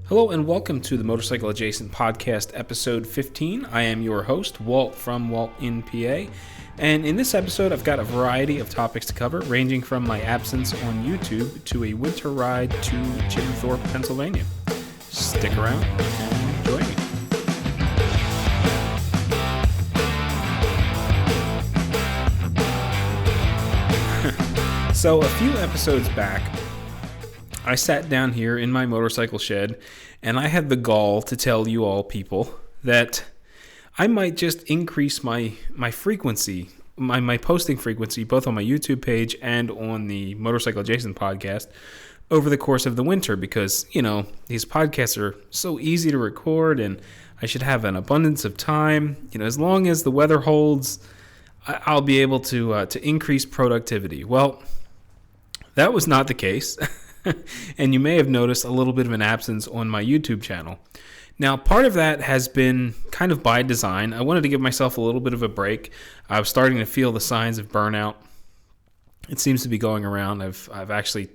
Hello and welcome to the Motorcycle Adjacent Podcast, episode 15. I am your host, Walt from WaltInPA, and in this episode I've got a variety of topics to cover, ranging from my absence on YouTube to a winter ride to Jim Thorpe, Pennsylvania. Stick around and join me. So a few episodes back, I sat down here in my motorcycle shed and I had the gall to tell you all people that I might just increase my frequency, my posting frequency, both on my YouTube page and on the Motorcycle Adjacent podcast over the course of the winter because, these podcasts are so easy to record and I should have an abundance of time. As long as the weather holds, I'll be able to increase productivity. Well, that was not the case. And you may have noticed a little bit of an absence on my YouTube channel. Now, part of that has been kind of by design. I wanted to give myself a little bit of a break. I was starting to feel the signs of burnout. It seems to be going around. I've actually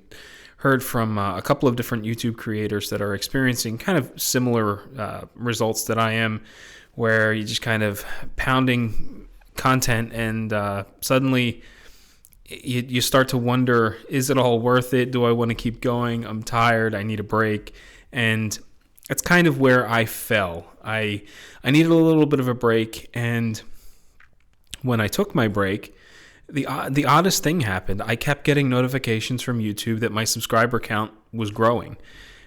heard from a couple of different YouTube creators that are experiencing kind of similar results that I am, where you're just kind of pounding content and suddenly you start to wonder, is it all worth it? Do I want to keep going? I'm tired. I need a break. And that's kind of where I fell. I needed a little bit of a break. And when I took my break, the oddest thing happened. I kept getting notifications from YouTube that my subscriber count was growing.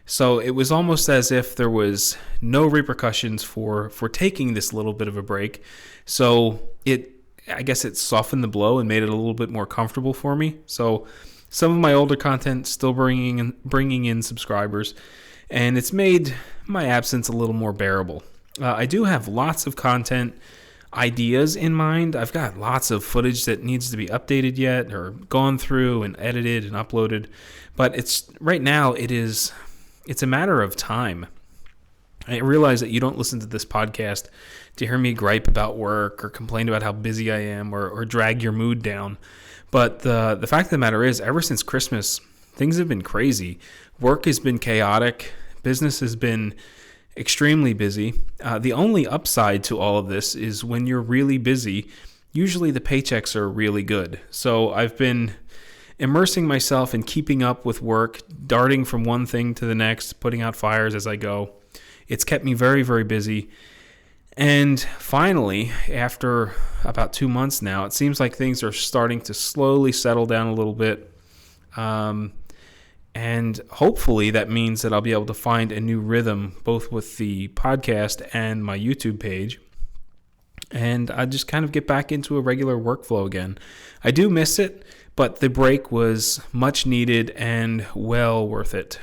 So it was almost as if there was no repercussions for taking this little bit of a break. So I guess it softened the blow and made it a little bit more comfortable for me. So some of my older content still bringing in subscribers, and it's made my absence a little more bearable. I do have lots of content ideas in mind. I've got lots of footage that needs to be updated yet or gone through and edited and uploaded. But right now it's a matter of time. I realize that you don't listen to this podcast to hear me gripe about work or complain about how busy I am or drag your mood down. But the fact of the matter is, ever since Christmas, things have been crazy. Work has been chaotic. Business has been extremely busy. The only upside to all of this is when you're really busy, usually the paychecks are really good. So I've been immersing myself in keeping up with work, darting from one thing to the next, putting out fires as I go. It's kept me very, very busy. And finally, after about 2 months now, it seems like things are starting to slowly settle down a little bit. And hopefully that means that I'll be able to find a new rhythm, both with the podcast and my YouTube page. And I just kind of get back into a regular workflow again. I do miss it, but the break was much needed and well worth it.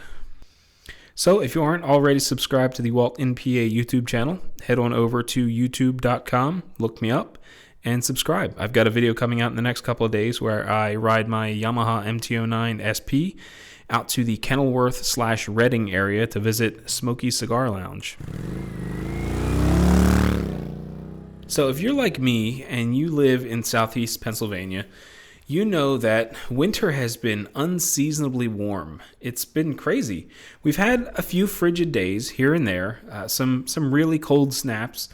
So if you aren't already subscribed to the WaltInPA YouTube channel, head on over to youtube.com, look me up, and subscribe. I've got a video coming out in the next couple of days where I ride my Yamaha MT-09 SP out to the Kenilworth/Reading area to visit Smoky Cigar Lounge. So if you're like me and you live in southeast Pennsylvania, you know that winter has been unseasonably warm. It's been crazy. We've had a few frigid days here and there, some really cold snaps,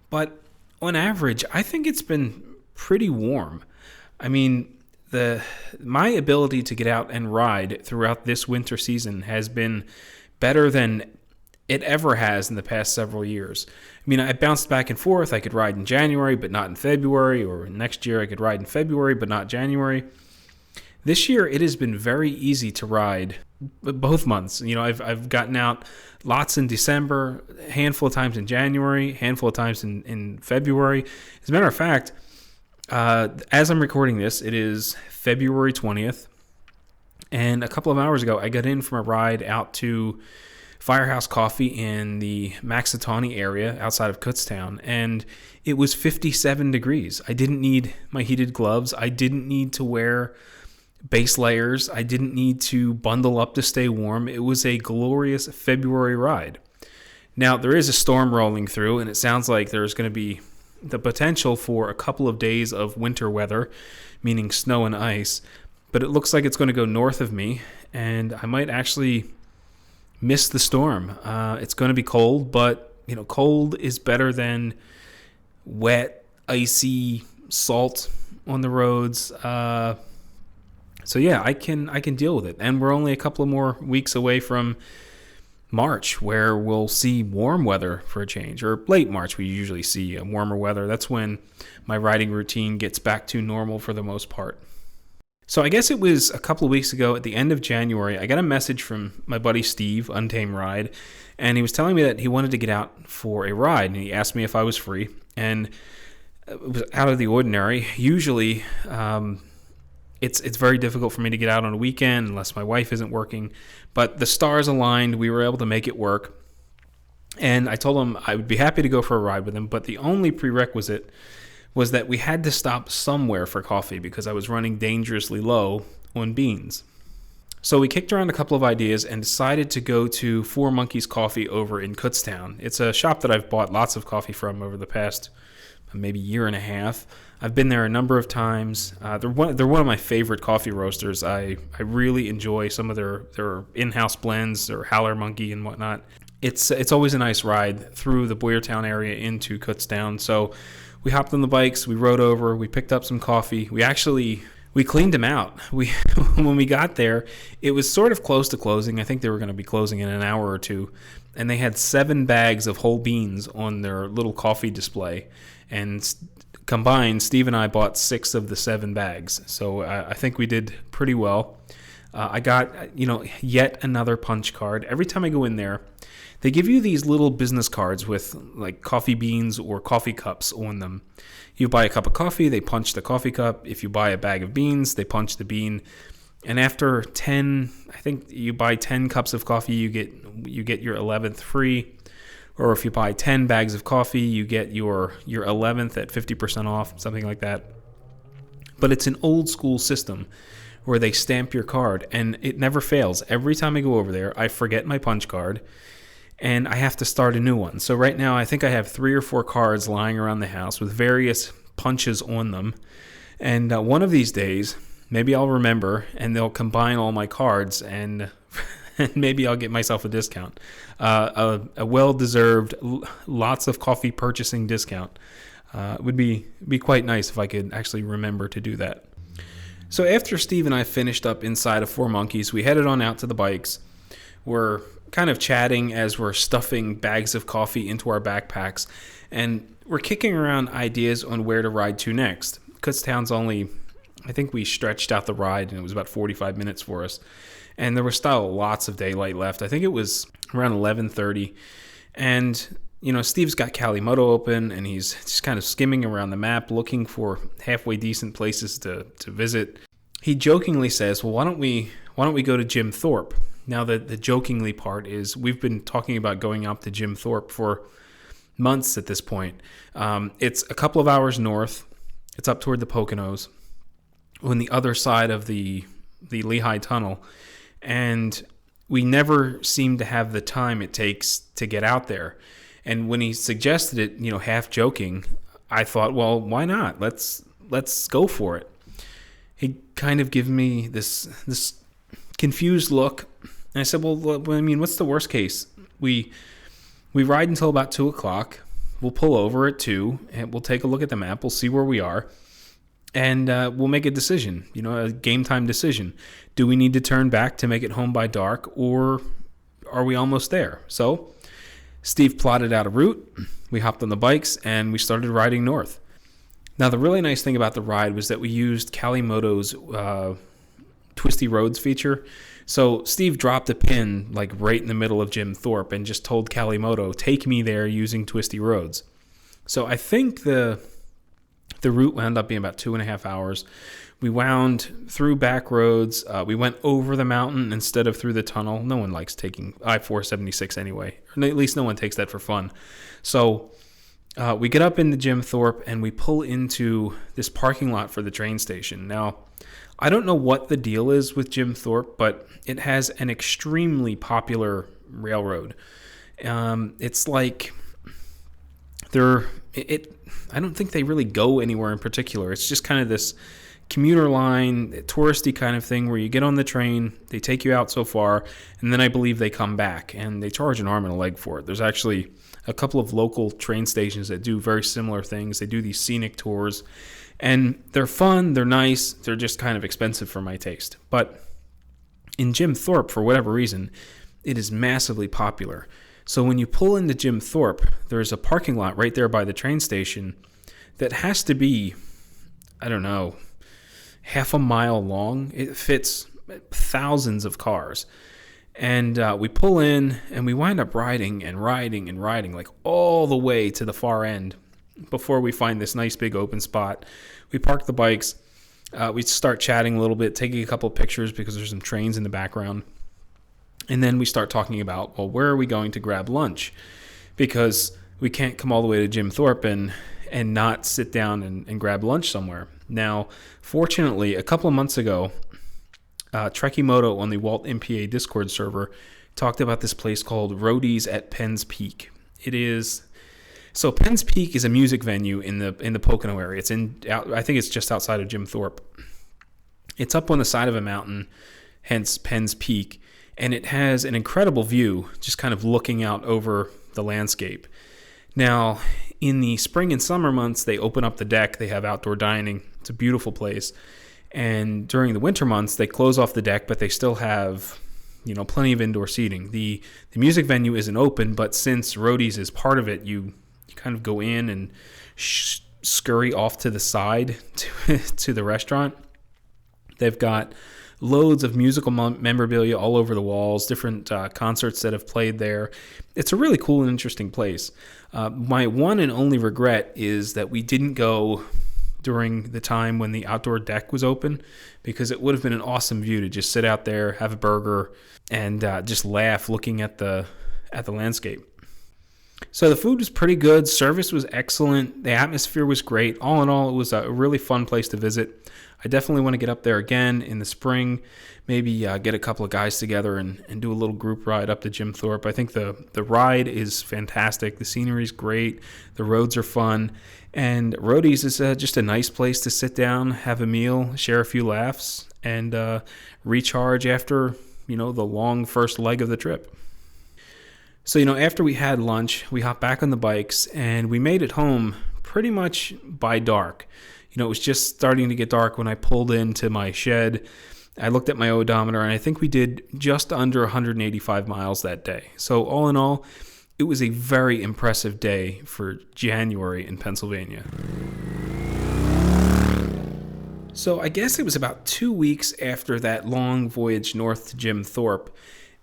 but on average, I think it's been pretty warm. I mean, my ability to get out and ride throughout this winter season has been better than it ever has in the past several years. I mean, I bounced back and forth. I could ride in January, but not in February, or next year I could ride in February, but not January. This year, it has been very easy to ride both months. I've gotten out lots in December, a handful of times in January, a handful of times in February. As a matter of fact, as I'm recording this, it is February 20th, and a couple of hours ago, I got in from a ride out to Firehouse Coffee in the Maxitawny area outside of Kutztown, and it was 57 degrees. I didn't need my heated gloves. I didn't need to wear base layers. I didn't need to bundle up to stay warm. It was a glorious February ride. Now, there is a storm rolling through, and it sounds like there's going to be the potential for a couple of days of winter weather, meaning snow and ice, but it looks like it's going to go north of me, and I might actually miss the storm. It's going to be cold, but cold is better than wet, icy salt on the roads. So yeah, I can deal with it. And we're only a couple of more weeks away from March, where we'll see warm weather for a change, or late March we usually see warmer weather. That's when my riding routine gets back to normal for the most part. So I guess it was a couple of weeks ago at the end of January, I got a message from my buddy Steve, Untamed Ride, and he was telling me that he wanted to get out for a ride, and he asked me if I was free, and it was out of the ordinary. Usually, it's very difficult for me to get out on a weekend unless my wife isn't working, but the stars aligned. We were able to make it work, and I told him I would be happy to go for a ride with him, but the only prerequisite was that we had to stop somewhere for coffee because I was running dangerously low on beans. So we kicked around a couple of ideas and decided to go to Four Monkeys Coffee over in Kutztown. It's a shop that I've bought lots of coffee from over the past maybe year and a half. I've been there a number of times. They're one of my favorite coffee roasters. I really enjoy some of their in-house blends, their Howler Monkey and whatnot. It's always a nice ride through the Boyertown area into Kutztown. So we hopped on the bikes, we rode over, we picked up some coffee. We cleaned them out. When we got there, it was sort of close to closing. I think they were going to be closing in an hour or two. And they had 7 bags of whole beans on their little coffee display. And combined, Steve and I bought 6 of the 7 bags. So I think we did pretty well. I got, yet another punch card. Every time I go in there, they give you these little business cards with like coffee beans or coffee cups on them. You buy a cup of coffee, they punch the coffee cup. If you buy a bag of beans, they punch the bean. And after 10, I think you buy 10 cups of coffee, you get your 11th free. Or if you buy 10 bags of coffee, you get your 11th at 50% off, something like that. But it's an old school system where they stamp your card, and it never fails. Every time I go over there, I forget my punch card, and I have to start a new one. So right now, I think I have 3 or 4 cards lying around the house with various punches on them. And one of these days, maybe I'll remember, and they'll combine all my cards, and maybe I'll get myself a discount. A well-deserved, lots of coffee purchasing discount. It would be quite nice if I could actually remember to do that. So after Steve and I finished up inside of Four Monkeys, we headed on out to the bikes. We're kind of chatting as we're stuffing bags of coffee into our backpacks, and we're kicking around ideas on where to ride to next. Kutztown's I think we stretched out the ride, and it was about 45 minutes for us. And there was still lots of daylight left. I think it was around 11:30. And, Steve's got Kalimoto open, and he's just kind of skimming around the map, looking for halfway decent places to visit. He jokingly says, well, why don't we go to Jim Thorpe? Now, the jokingly part is we've been talking about going up to Jim Thorpe for months at this point. It's a couple of hours north. It's up toward the Poconos on the other side of the Lehigh Tunnel. And we never seem to have the time it takes to get out there. And when he suggested it, half joking, I thought, well, why not? Let's go for it. He kind of gave me this confused look. And I said, well, what's the worst case? We ride until about 2 o'clock. We'll pull over at 2, and we'll take a look at the map. We'll see where we are. And we'll make a decision, a game time decision. Do we need to turn back to make it home by dark, or are we almost there? So Steve plotted out a route. We hopped on the bikes, and we started riding north. Now, the really nice thing about the ride was that we used Kalimoto's Twisty Roads feature. So Steve dropped a pin like right in the middle of Jim Thorpe and just told Kalimoto, take me there using Twisty Roads. So I think the route wound up being about 2.5 hours. We wound through back roads. We went over the mountain instead of through the tunnel. No one likes taking I-476 anyway. Or at least no one takes that for fun. So we get up into Jim Thorpe, and we pull into this parking lot for the train station. Now, I don't know what the deal is with Jim Thorpe, but it has an extremely popular railroad. It's like I don't think they really go anywhere in particular. It's just kind of this commuter line, touristy kind of thing where you get on the train, they take you out so far, and then I believe they come back, and they charge an arm and a leg for it. There's actually a couple of local train stations that do very similar things. They do these scenic tours, and they're fun, they're nice, they're just kind of expensive for my taste. But in Jim Thorpe, for whatever reason, it is massively popular. So when you pull into Jim Thorpe, there's a parking lot right there by the train station that has to be, I don't know, half a mile long. It fits thousands of cars. And we pull in, and we wind up riding, like all the way to the far end before we find this nice big open spot. We park the bikes. We start chatting a little bit, taking a couple of pictures because there's some trains in the background. And then we start talking about, well, where are we going to grab lunch? Because we can't come all the way to Jim Thorpe and not sit down and grab lunch somewhere. Now, fortunately, a couple of months ago, Trekimoto on the WaltInPA Discord server talked about this place called Roadies at Penn's Peak. So Penn's Peak is a music venue in the Pocono area. I think it's just outside of Jim Thorpe. It's up on the side of a mountain, hence Penn's Peak, and it has an incredible view, just kind of looking out over the landscape. Now, in the spring and summer months, they open up the deck. They have outdoor dining. It's a beautiful place. And during the winter months, they close off the deck, but they still have, plenty of indoor seating. The music venue isn't open, but since Roadies is part of it, you kind of go in and scurry off to the side to the restaurant. They've got loads of musical memorabilia all over the walls, different concerts that have played there. It's a really cool and interesting place. My one and only regret is that we didn't go during the time when the outdoor deck was open, because it would have been an awesome view to just sit out there, have a burger, and just laugh looking at the landscape. So the food was pretty good. Service was excellent. The atmosphere was great. All in all, it was a really fun place to visit. I definitely want to get up there again in the spring, maybe get a couple of guys together and do a little group ride up to Jim Thorpe. I think the ride is fantastic. The scenery is great. The roads are fun. And Roadies is just a nice place to sit down, have a meal, share a few laughs, and recharge after, the long first leg of the trip. So, after we had lunch, we hopped back on the bikes, and we made it home pretty much by dark. It was just starting to get dark when I pulled into my shed. I looked at my odometer, and I think we did just under 185 miles that day. So all in all, it was a very impressive day for January in Pennsylvania. So I guess it was about 2 weeks after that long voyage north to Jim Thorpe,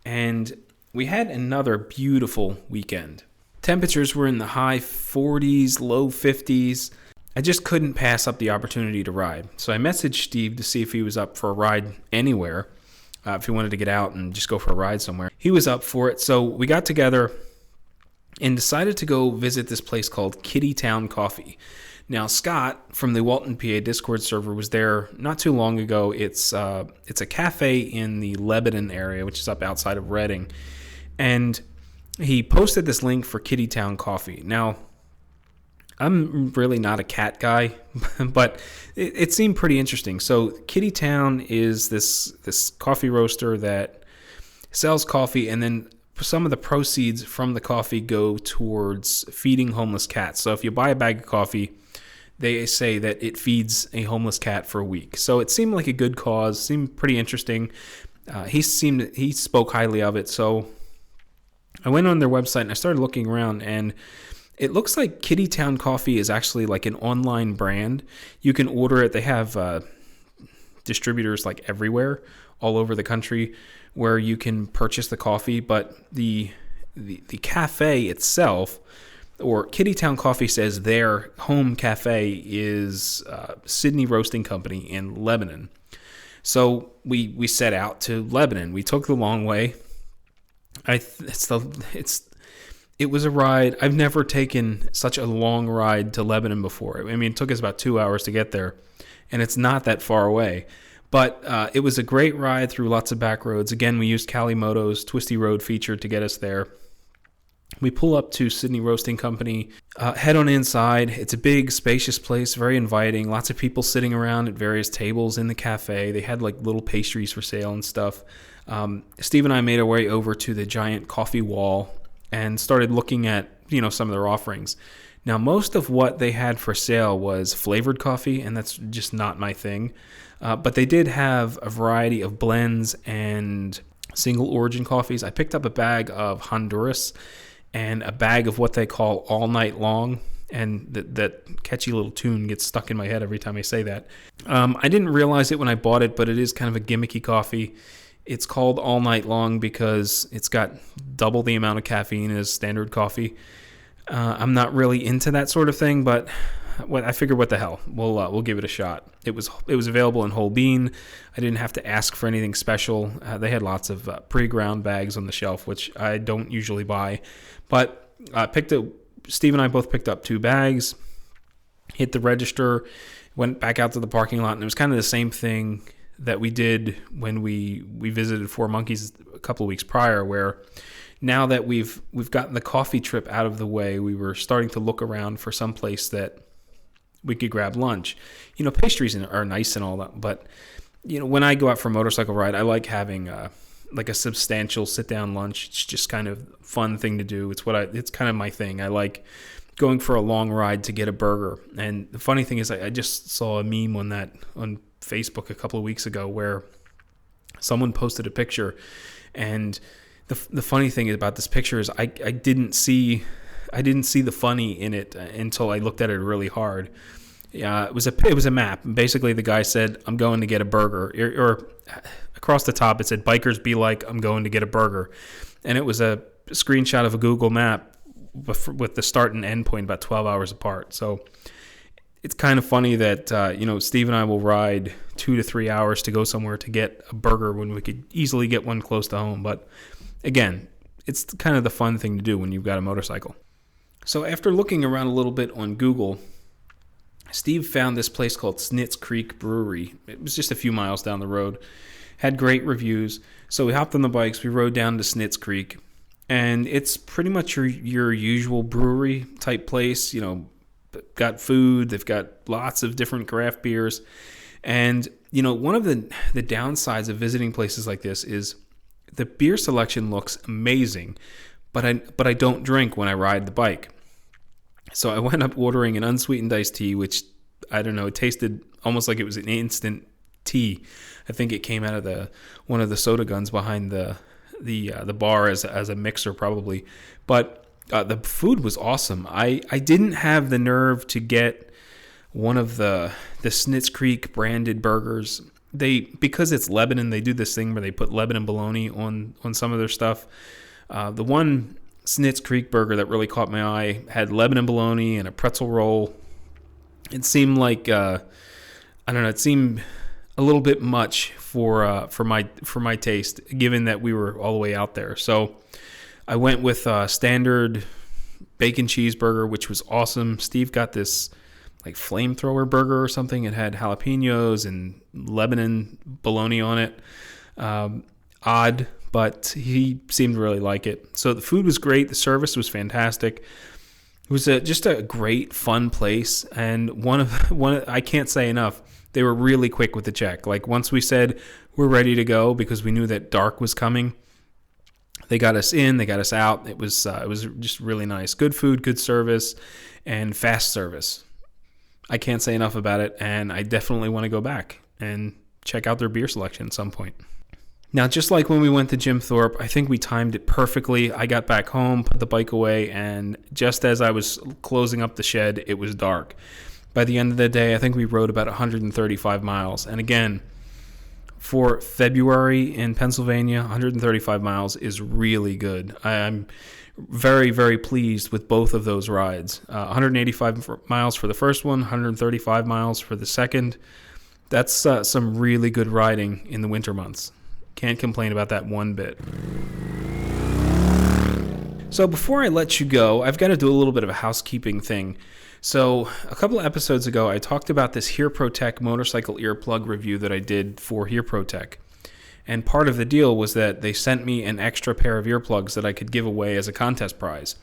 and we had another beautiful weekend. Temperatures were in the high 40s, low 50s. I just couldn't pass up the opportunity to ride. So I messaged Steve to see if he was up for a ride anywhere, if he wanted to get out and just go for a ride somewhere. He was up for it, so we got together and decided to go visit this place called Kittytown Coffee. Now, Scott from the WaltInPA Discord server was there not too long ago. It's a cafe in the Lebanon area, which is up outside of Reading. And he posted this link for Kittytown Coffee. Now, I'm really not a cat guy, but it seemed pretty interesting. So Kittytown is this coffee roaster that sells coffee, and then some of the proceeds from the coffee go towards feeding homeless cats. So if you buy a bag of coffee, they say that it feeds a homeless cat for a week. So it seemed like a good cause, seemed pretty interesting. He spoke highly of it. So I went on their website and I started looking around, and it looks like Kittytown Coffee is actually like an online brand. You can order it. They have distributors like everywhere, all over the country, where you can purchase the coffee. But the cafe itself, or Kittytown Coffee says their home cafe is Sydney Roasting Company in Lebanon. So we set out to Lebanon. We took the long way. It was a ride. I've never taken such a long ride to Lebanon before. I mean, it took us about 2 hours to get there, and it's not that far away. But it was a great ride through lots of back roads. Again, we used Kalimoto's Twisty Road feature to get us there. We pull up to Sydney Roasting Company, head on inside. It's a big, spacious place, very inviting. Lots of people sitting around at various tables in the cafe. They had like little pastries for sale and stuff. Steve and I made our way over to the giant coffee wall and started looking at, some of their offerings. Now, most of what they had for sale was flavored coffee, and that's just not my thing. But they did have a variety of blends and single origin coffees. I picked up a bag of Honduras and a bag of what they call All Night Long, and that catchy little tune gets stuck in my head every time I say that. I didn't realize it when I bought it, but it is kind of a gimmicky coffee. It's called All Night Long because it's got double the amount of caffeine as standard coffee. I'm not really into that sort of thing, but I figured, what the hell, we'll give it a shot. It was available in whole bean. I didn't have to ask for anything special. They had lots of pre-ground bags on the shelf, which I don't usually buy. But Steve and I both picked up 2 bags, hit the register, went back out to the parking lot, and it was kind of the same thing that we did when we visited Four Monkeys a couple of weeks prior, where now that we've gotten the coffee trip out of the way, we were starting to look around for some place that we could grab lunch. Pastries are nice and all that, but when I go out for a motorcycle ride, I like having like a substantial sit-down lunch. It's just kind of fun thing to do. It's kind of my thing. I like going for a long ride to get a burger. And the funny thing is, I just saw a meme on Facebook a couple of weeks ago where someone posted a picture, and the funny thing about this picture is I didn't see the funny in it until I looked at it really hard. It was a map. Basically, the guy said, "I'm going to get a burger," or across the top it said, "Bikers be like, I'm going to get a burger," and it was a screenshot of a Google map with the start and end point about 12 hours apart. So it's kind of funny that Steve and I will ride 2 to 3 hours to go somewhere to get a burger when we could easily get one close to home. But again, it's kind of the fun thing to do when you've got a motorcycle. So after looking around a little bit on Google, Steve found this place called Snitz Creek Brewery. It was just a few miles down the road. Had great reviews. So we hopped on the bikes. We rode down to Snitz Creek. And it's pretty much your usual brewery type place. Got food. They've got lots of different craft beers. And, one of the downsides of visiting places like this is the beer selection looks amazing, but I don't drink when I ride the bike. So I wound up ordering an unsweetened iced tea, which, I don't know, it tasted almost like it was an instant tea. I think it came out of one of the soda guns behind the bar as a mixer probably. But the food was awesome. I didn't have the nerve to get one of the Snitz Creek branded burgers. Because it's Lebanon, they do this thing where they put Lebanon bologna on some of their stuff. The one Snitz Creek burger that really caught my eye had Lebanon bologna and a pretzel roll. It seemed like it seemed a little bit much for my taste, given that we were all the way out there. So I went with a standard bacon cheeseburger, which was awesome. Steve got this like flamethrower burger or something. It had jalapenos and Lebanon bologna on it. Odd, but he seemed to really like it. So the food was great. The service was fantastic. It was just a great, fun place. And one I can't say enough. They were really quick with the check. Like once we said we're ready to go because we knew that dark was coming, they got us in, they got us out. It was just really nice. Good food, good service, and fast service. I can't say enough about it, and I definitely want to go back and check out their beer selection at some point. Now, just like when we went to Jim Thorpe, I think we timed it perfectly. I got back home, put the bike away, and just as I was closing up the shed, it was dark. By the end of the day, I think we rode about 135 miles. And again, for February in Pennsylvania, 135 miles is really good. I'm very, very pleased with both of those rides. 185 miles for the first one, 135 miles for the second. That's some really good riding in the winter months. Can't complain about that one bit. So before I let you go, I've got to do a little bit of a housekeeping thing. So a couple of episodes ago, I talked about this Hear Protect motorcycle earplug review that I did for Hear Protect. And part of the deal was that they sent me an extra pair of earplugs that I could give away as a contest prize.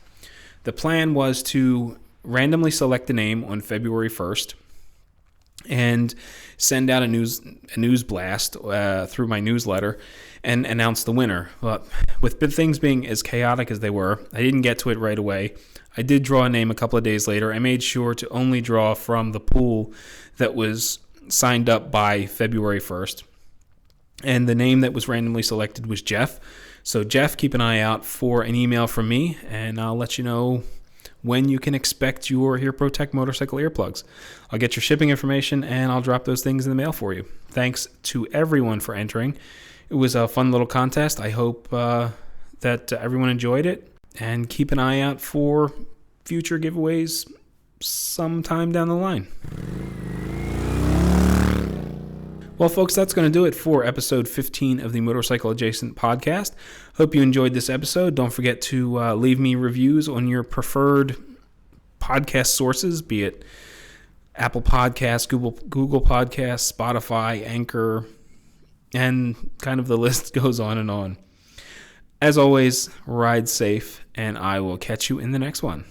The plan was to randomly select a name on February 1st and send out a news blast through my newsletter and announce the winner. But with things being as chaotic as they were, I didn't get to it right away. I did draw a name a couple of days later. I made sure to only draw from the pool that was signed up by February 1st. And the name that was randomly selected was Jeff. So Jeff, keep an eye out for an email from me, and I'll let you know when you can expect your Hear Protect motorcycle earplugs. I'll get your shipping information, and I'll drop those things in the mail for you. Thanks to everyone for entering. It was a fun little contest. I hope that everyone enjoyed it, and keep an eye out for future giveaways sometime down the line. Well, folks, that's going to do it for episode 15 of the Motorcycle Adjacent podcast. Hope you enjoyed this episode. Don't forget to leave me reviews on your preferred podcast sources, be it Apple Podcasts, Google Podcasts, Spotify, Anchor, and kind of the list goes on and on. As always, ride safe, and I will catch you in the next one.